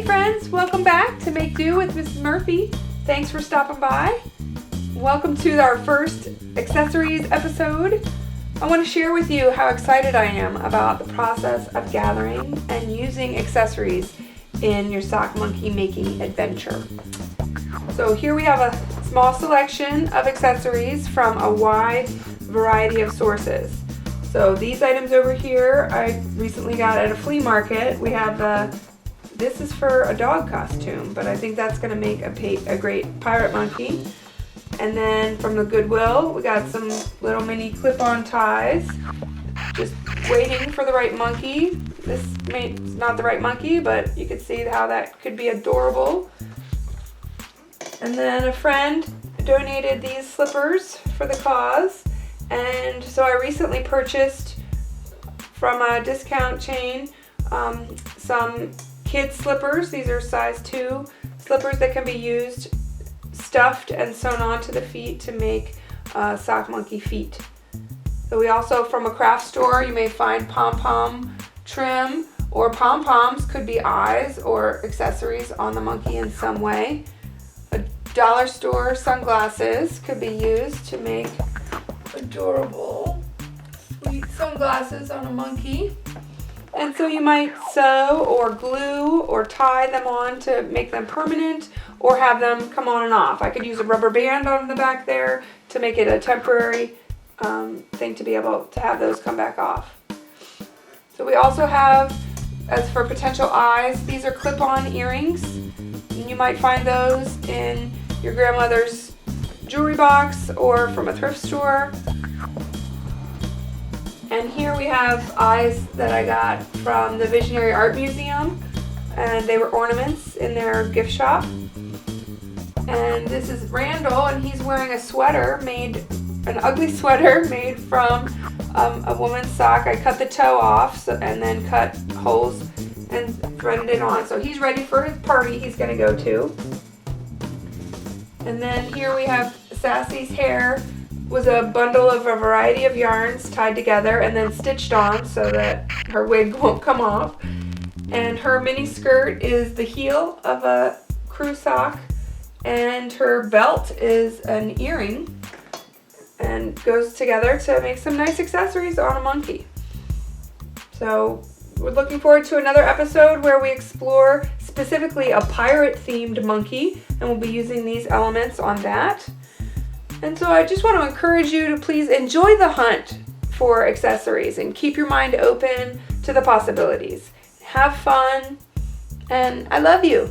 friends, welcome back to Make Do with Mrs. Murphy. Thanks for stopping by. Welcome to our first accessories episode. I want to share with you how excited I am about the process of gathering and using accessories in your sock monkey making adventure. So here we have a small selection of accessories from a wide variety of sources. So these items over here I recently got at a flea market. We have this is for a dog costume, but I think that's going to make a great pirate monkey. And then from the Goodwill, we got some little mini clip-on ties. Just waiting for the right monkey. This may not the right monkey, but you can see how that could be adorable. And then a friend donated these slippers for the cause. And so I recently purchased from a discount chain some kid slippers. These are size 2 slippers that can be used stuffed and sewn onto the feet to make sock monkey feet. So we also, from a craft store, you may find pom-pom trim, or pom-poms could be eyes or accessories on the monkey in some way. A dollar store sunglasses could be used to make adorable, sweet sunglasses on a monkey. And so you might sew or glue or tie them on to make them permanent, or have them come on and off. I could use a rubber band on the back there to make it a temporary thing to be able to have those come back off. So we also have, as for potential eyes, these are clip-on earrings. And you might find those in your grandmother's jewelry box or from a thrift store. And here we have eyes that I got from the Visionary Art Museum, and they were ornaments in their gift shop. And this is Randall, and he's wearing a sweater an ugly sweater made from a woman's sock. I cut the toe off and then cut holes and threaded it on. So he's ready for his party he's going to go to. And then here we have Sassy's hair. Was a bundle of a variety of yarns tied together and then stitched on so that her wig won't come off. And her mini skirt is the heel of a crew sock, and her belt is an earring, and goes together to make some nice accessories on a monkey. So we're looking forward to another episode where we explore specifically a pirate themed monkey, and we'll be using these elements on that. And so I just want to encourage you to please enjoy the hunt for accessories and keep your mind open to the possibilities. Have fun, and I love you.